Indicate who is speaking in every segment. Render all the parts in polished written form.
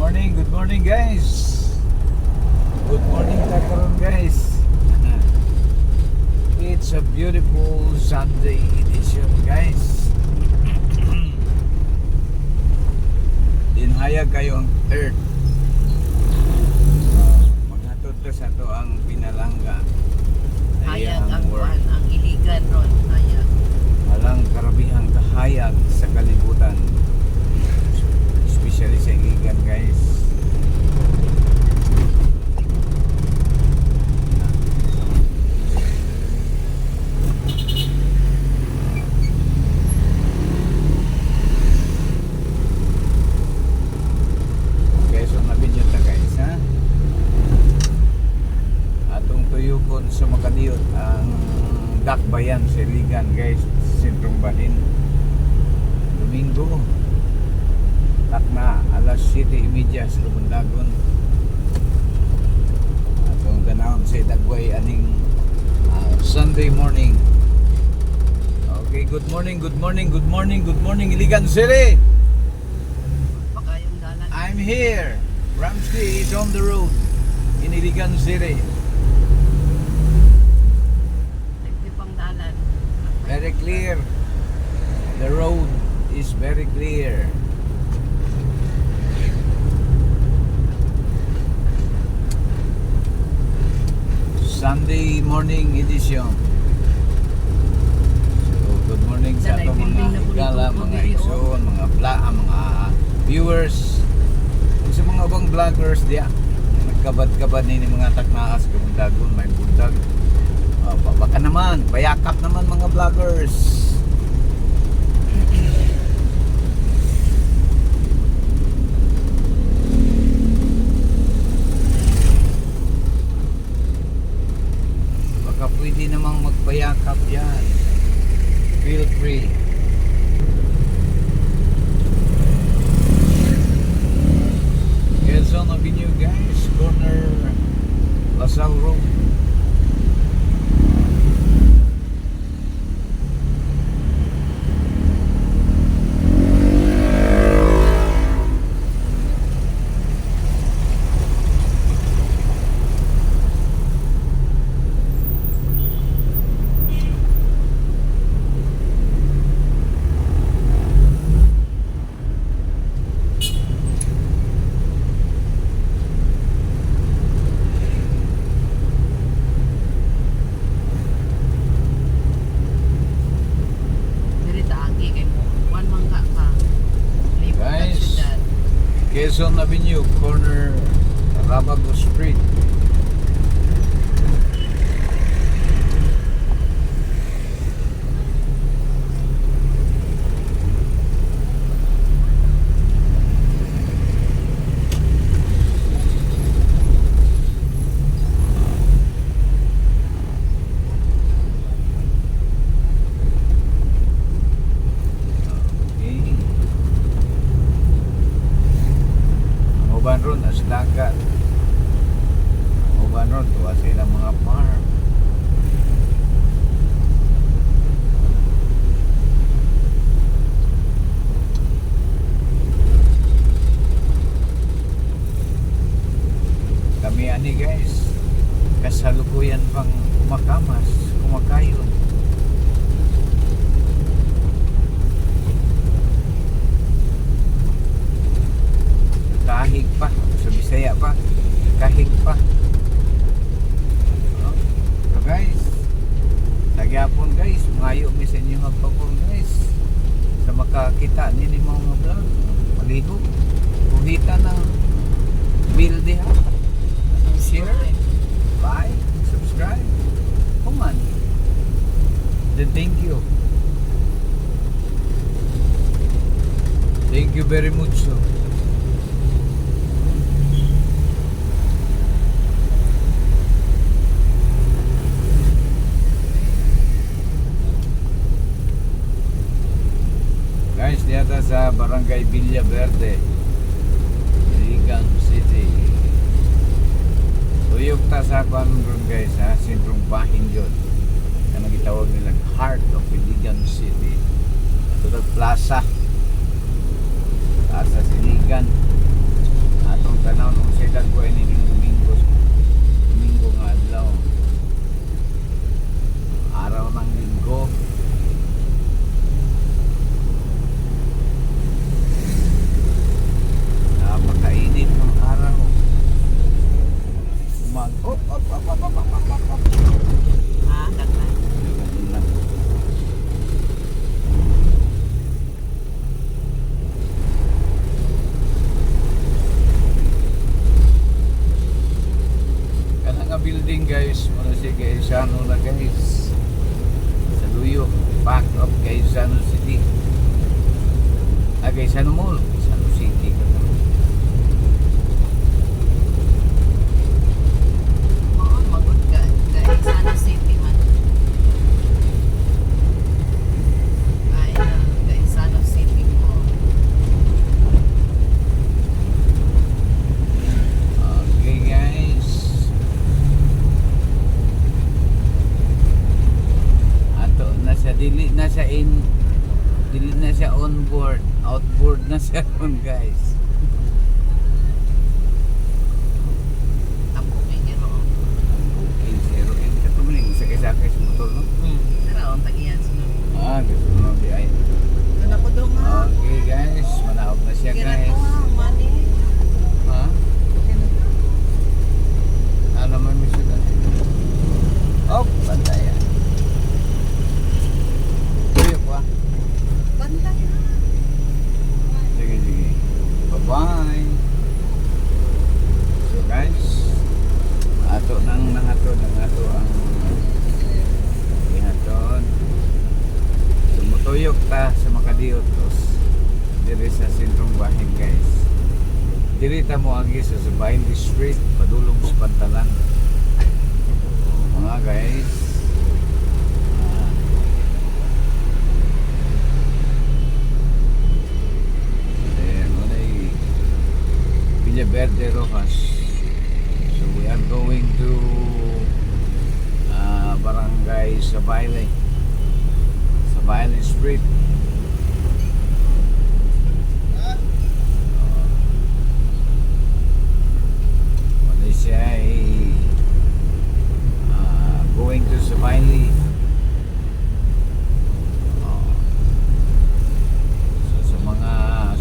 Speaker 1: Good morning guys. Good morning karon guys. It's a beautiful Sunday edition guys. Dinhayag kayo ang earth. Maghatod to sa to ang pinalangga.
Speaker 2: Hayag ang kuan, ang iligan ron. Hayag.
Speaker 1: Walang karabihang kahayag sa kalibutan. Especially sa iligan guys. Sa Makadiyot ang dakbayan sa Iligan guys, sentrong bahin. Domingo takna alas 7:30 sa Bundagon. Atong tanawon sa dagway aning Sunday morning. Okay, good morning Iligan City. I'm here. Ramsey is on the road in Iligan City. Very clear. The road is very clear. Sunday morning edition. So, good morning sa ato mga higala, mga igsoon, mga viewers. Kung sa mga bang vloggers diya, nagkabad-kabad ni mga taknaas, kabundagon, may bundag. Baka naman, bayakap naman mga vloggers. Baka pwede namang magbayakap dyan. Feel free. Quezon Avenue guys, corner Lasal Road. Quezon Avenue, corner Rabago Street. Ron as dagat. Uban ron tuwa sila mga farm. Kami ani guys, kasalukuyan pang kumakayon. Kahig pa, sa Bisaya pa, kahig pa. So guys, nagyapon guys, ngayo mi sa inyo magpapon guys. Sa makakita nini mga vlog, maligo, kuhita ng bill diha. Share, like, subscribe, comment. Then thank you. Thank you very much. Guys, dito sa Barangay Villa Verde, Iligan City. Tuyok ta sa kwan ron guys ha, sentrong bahin yun. Na nagitawag nilang Heart of Iligan City. Ito plaza. Plaza Iligan. At si Quezano na guys. Sa Luyo, back of Quezano City. Quezano Mall, Quezano City.
Speaker 2: Oo, magod ka. Dahil sana city man. Ay, dahil sana city mo.
Speaker 1: Okay guys. Ato na sa dili na sa dili na siya on board, outboard na siya ron guys.
Speaker 2: Tapo may gano'n.
Speaker 1: Okay, zero in katuling sakay-sakay sa motor no.
Speaker 2: Tara, o, tagiyan sunod.
Speaker 1: Gusto mo di ay.
Speaker 2: Doon ako doon nga.
Speaker 1: Okay guys, manahog na siya
Speaker 2: Kira
Speaker 1: guys.
Speaker 2: ko nga, mani.
Speaker 1: Ha? Ano man mi siya? Oh, pantaya. Tuyo ko ah.
Speaker 2: Bantay na.
Speaker 1: Sige, sige. Bye-bye. So guys, ato nang nahatod ang ato ang ihatod. Tumutuyok ta sa Makadiotos diri sa sentrong bahin guys. Diri ta mo agi sa Subaili Street, padulong sa Pantalan. Mga guys, Villa Verde Rojas. So we are going to Barangay Sabayle Street. Ano siya ay going to Sabayle. So sa mga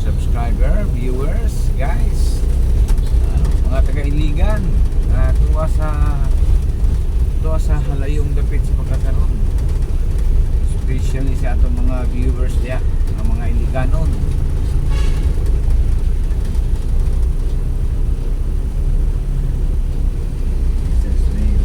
Speaker 1: subscriber, viewers, guys, mga taga-iligan na tuwa sa halayong dapit sa pagkakaroon, especially sa atong mga viewers diya, ang mga iliganon. Jesus name.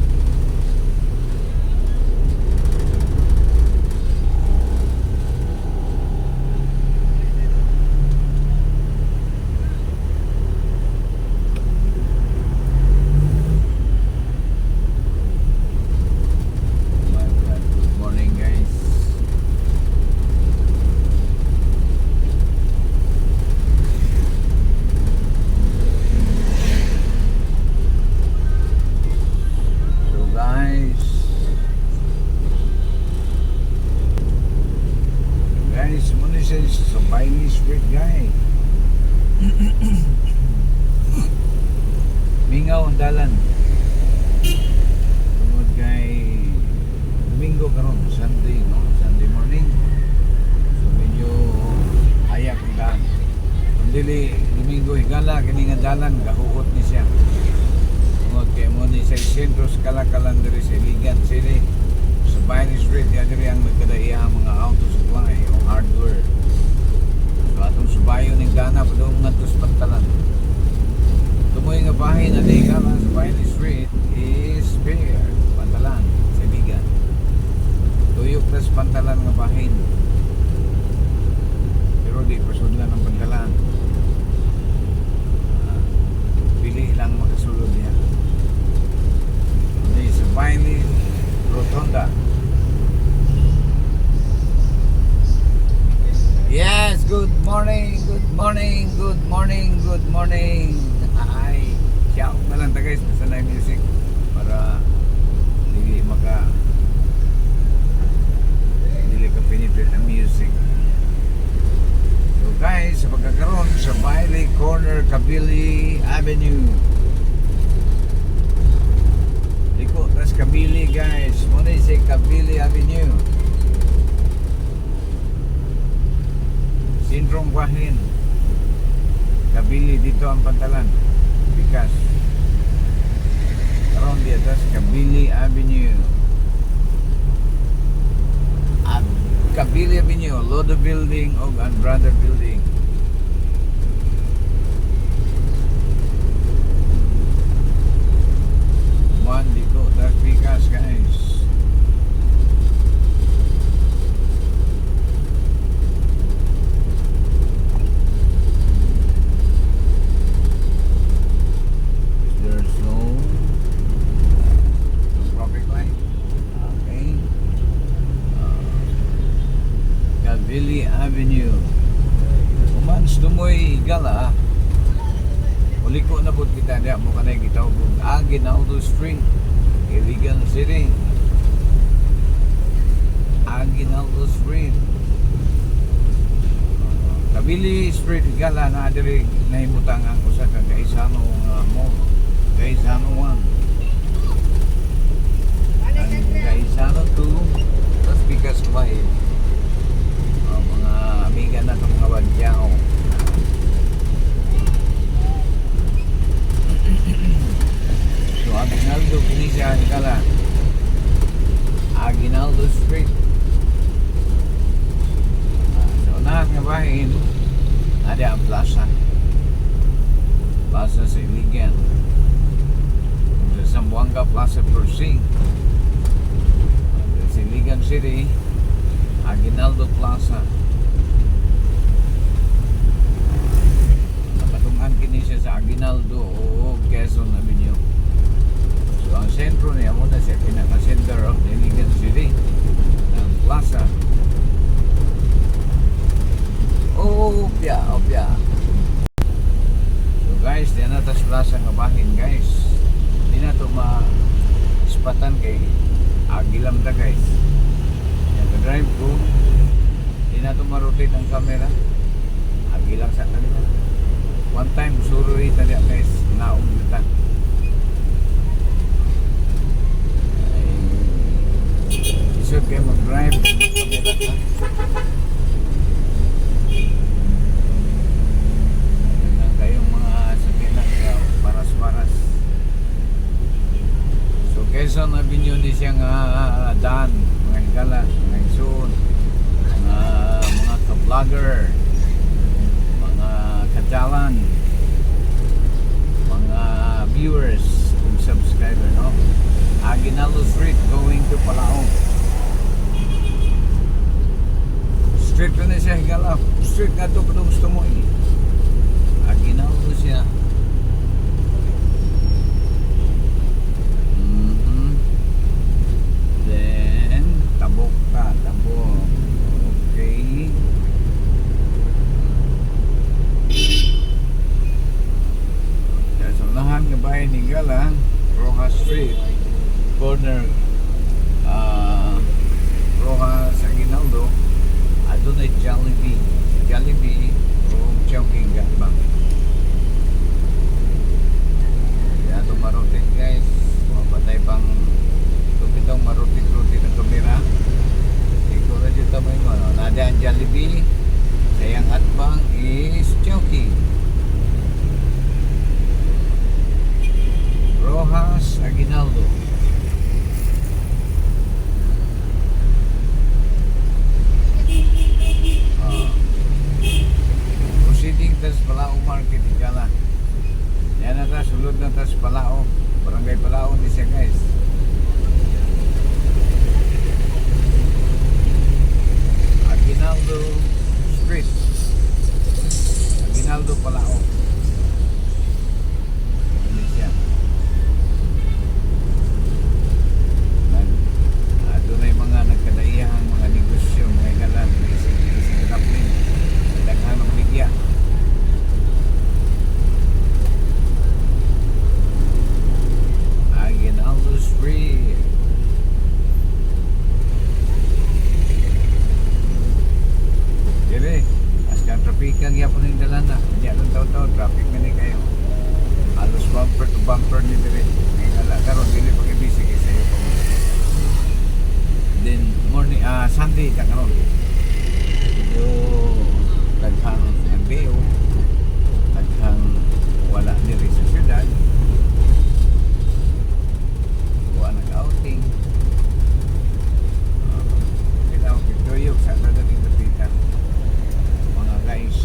Speaker 1: My God. Good morning guys. So guys, muna siya sa Bailey Street guy. Mingaw ang dalan. Tungod kay Domingo karon, Sunday, no? Sunday morning. So medyo ayak ang daan. Kung dili Domingo higala, kini nga dalan, gahuot ni siya. Tungod kay mo ni sa sentro sa Kalakalan diri sa Iligan City. Sa Bailey Street, diri ang nagkadaiya mga auto supply o hardware. So atong subayo ning dana padung ngadto sa Pantalan. Tumoy nga bahay na di ka sa Bailey Street is Fair, Pantalan, sa Iligan. Tuyok na sa Pantalan nga bahin. Pero di pasudlan ng Pantalan. Pili lang makasulod niya. Di sa Bailey Rotonda. Yes, good morning, good morning, good morning, good morning. Ay, shout na lang ta guys, nasa live music para dili ka penetrate ang music. So guys, sa pagkakaroon sa Bailey Corner, Kabili Avenue. Liko, tas Kabili guys, muna si Kabili Avenue. Sentrong bahin. Kabili dito ang Pantalan. Bikas. Karon di atas Kabili Avenue. Kabili Avenue, Lodo Building o Brother Building. One dito, tas Bikas guys. Muliko na po kita niya mo kanay gitawag Aguinaldo Street, Iligan City. Aguinaldo Street. Kabili Street Higala na diri nahimutang ang usa ka Gaisano mall. Gaisano 1. Ang Gaisano 2 tapos bigas kumain. Mga amiga na itong mga Badyao. So Aguinaldo Kinisya Higala, Aguinaldo Street. So unahan nga bahin ada ang plaza sa Iligan, sa Zamboanga Plaza Persing, sa Iligan City, Aguinaldo Plaza. Nakatungan kini siya sa Aguinaldo o Quezon Avenue. So ang sentro niya muna siya pinaka-center of the Iligan City ng plaza. Opya. So guys, di na tas plaza nga bahin guys. Di na to ma-spatan kay agilam ta guys. Yung drive ko, di na to ma-rotate ang camera. Agilang sa kanila. One time, sururi tadi guys, naong kita. Isod kayo mag-drive camera ka. Yan kayong mga sakinan ka, paras-paras. So Quezon Avenue ni siya nga daan, mga higala, mga isun, mga ka-vlogger, mga kadalan, mga viewers and subscriber, no? Aguinaldo Street going to Palaong. Street ko na siya higala. Street nga to kung gusto mo eh. Aguinaldo siya. Then tabok ka, tabok. Okay. Sa unahan nga bahay ni Gala, Rojas Street, corner Rojas Aguinaldo, adunay Jollibee o Chowking Gatbang. Kaya ito marotate guys, mapatay pang itong marotate ng kamera. Ikaw na dito tamay mo, no? Nada ang Jollibee, sayang Atbang is Chowking. Rojas Aguinaldo. Proceeding tas Palao Market Higala. Yan na ta, sulod na tas Palao. Barangay Palao ni siya guys. Aguinaldo Street, Aguinaldo Palao. Ini siya. Doon ay mga nagkadaiyang mga negosyo, mga galan, isip kapin, daghang ng media. Aguinaldo Street. Dire, askan trapikan yapon yung dalan na. Hindi atong taon-taon, traffic na ni kayo. Halos bumper to bumper ni dire. Ngayon ala, karon dili pag-ibisi kayo sa iyo pa mo. Then morning Sunday ta karon. Yo daghang nagbeo, daghang wala diri sa syudad. Wala nag-outing. Kita pagtuyok sa dadating batita. Mga guys,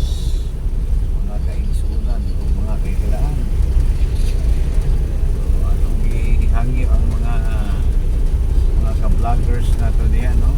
Speaker 1: mga kaigsunan o mga kailangan. So atong ihangyo ang mga ka-vloggers na to diyan, no?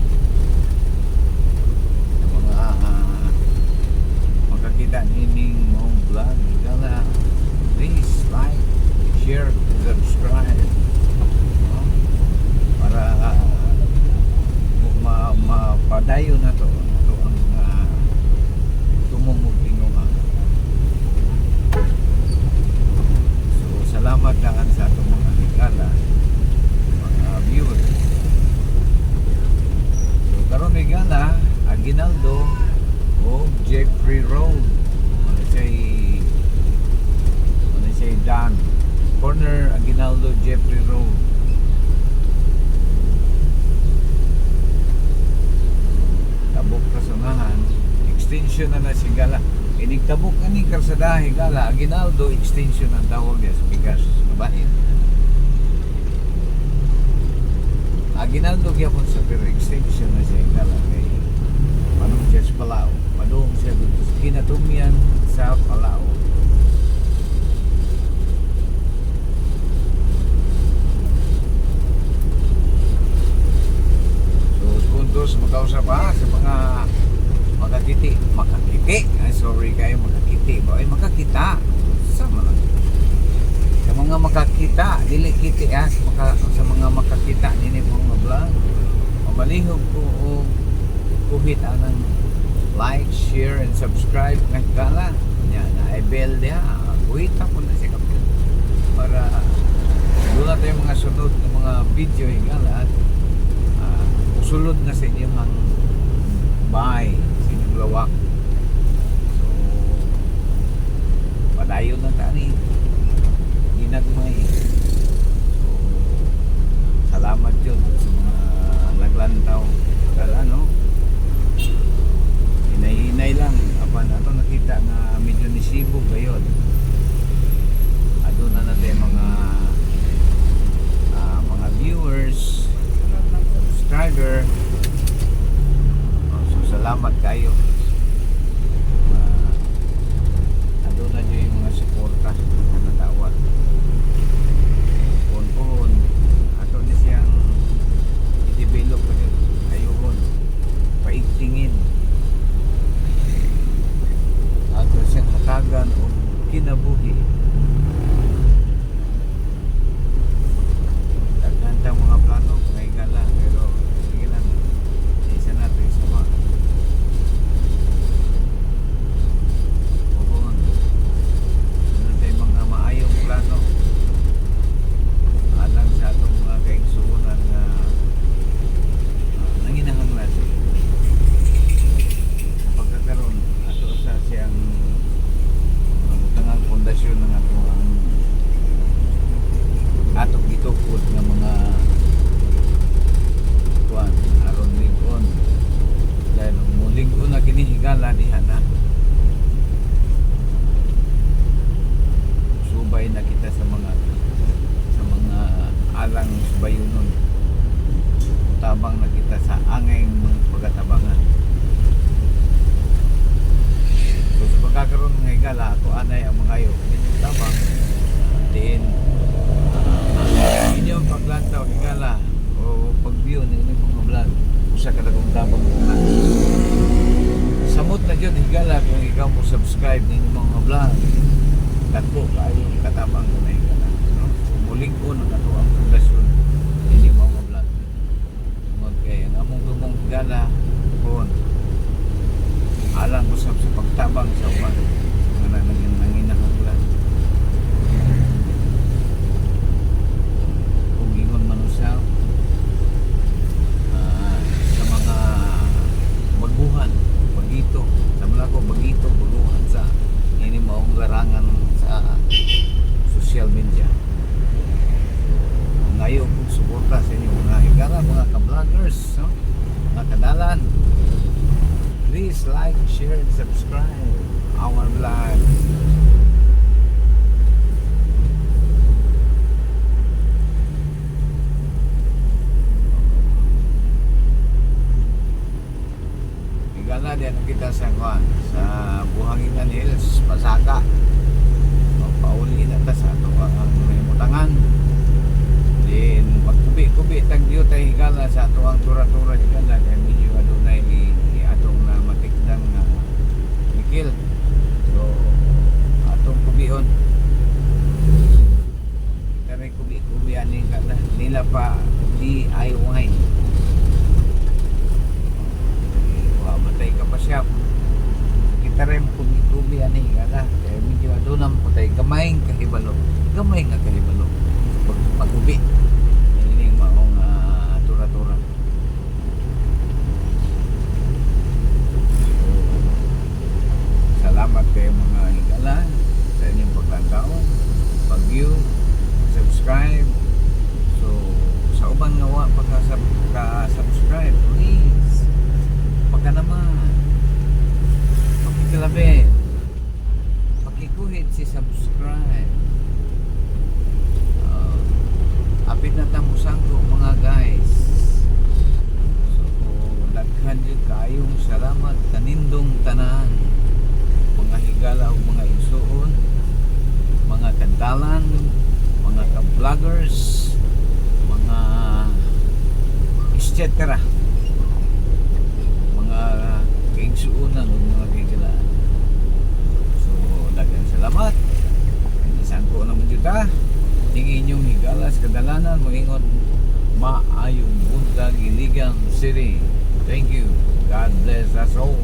Speaker 1: Aguinaldo Jeffrey Road. Tabok Kasunahan, extension na Sigala. Inigtabok na ni Karsada Higala, Aguinaldo extension ang tawag niya sa Pikas, kabahin. Aguinaldo gyapon sa pero extension na siya Higala kay Manong Jess Palao. Padung siya dito sa Kinatumian sa Palao. So, puntos makausap pa sa mga makakiti, ay sorry kayo makakiti ba, ay makakita sama lang sa mga makakita, dili kiti sa mga makakita nini mga vlog, mabalihog ko og kuhit anang like, share and subscribe nga kala nya na bell dia kuhit po na siya kapit para doon natin mga sunod ng mga video hingala at usulod na sa inyong bahay lawak. So padayon na tani ginagmay. So salamat yun sa mga naglantaw kala no, hinay-hinay lang apan ato nakita na medyo nisibog gayon. Adto na natin mga viewers, subscriber. So salamat kayo. Ando na nyo yung mga suporta na natawag. Pon ato na siyang i-develop ayun, paigtingin. Ato siyang hatagan o kinabuhi. Nagkanta mga plano mga higala, pero sige lang, isa natin sama. Plano alang sa atong mga kaigsuunan na nanginahanglan pagkakaroon ato sa siyang tangang pundasyon ng atong gitukod ng mga kuan aron lingon dahil muling una kinihigala diha na subay na kita sa mga alang subayunon, tabang na kita sa angay mga pagkatabangan. So sa pagkakaroon ng higala ako anay ang mga iyo inyong tabang din inyong paglantaw higala o pag-view ng inyong mga vlog usa ka dagong tabang na samot na dyan higala kung ikaw mo subscribe ng inyong mga vlog katko kayo katabang na higala, no? Muling ko ng ato ang pundasyon hindi mo mga vlog kaya ang among dumong higala kung alang usap sa pagtabang sa uman mga nanginahanglan kung ingon man usap sa mga baguhan bagito sa malako bagito baguhan sa ini maong larangan sa social media. So, ngayon kung suporta sa inyo mga higala, mga ka-vloggers, no? Mga kadalan, please like, share, and subscribe our vlog. Higala din kita sa Buhanginan Hills, Pasaka. Pauli na ta sa ato ang himutangan. Din pagkubi-kubi tagyo tay higala sa ato ang tura-tura higala kay medyo adunay atong na matikdang mikil. So atong kubihon. Kami kubi-kubi ani higala nila pa DIY. Wa matay ka pa siya. Kita rin kubi-kubi ani higala kay medyo adunam po tay gamay kahibalo pag-ubi ini maong tura-tura. So, salamat kayo mga higala sa inyong paglantaw, pag-view, subscribe subscribe. Apit na tamusang ko mga guys. So, daghan jud kayong salamat kanindong tanan. Mga higala o mga igsuon, mga kandalan, mga ka-vloggers, mga etc. Mga kaigsuunan o mga kagilaan. So, daghang salamat. Isang ko naman juta. Tingin inyong higala sa kadalanan, mangingon maayong buntag Iligan City. Thank you. God bless us all.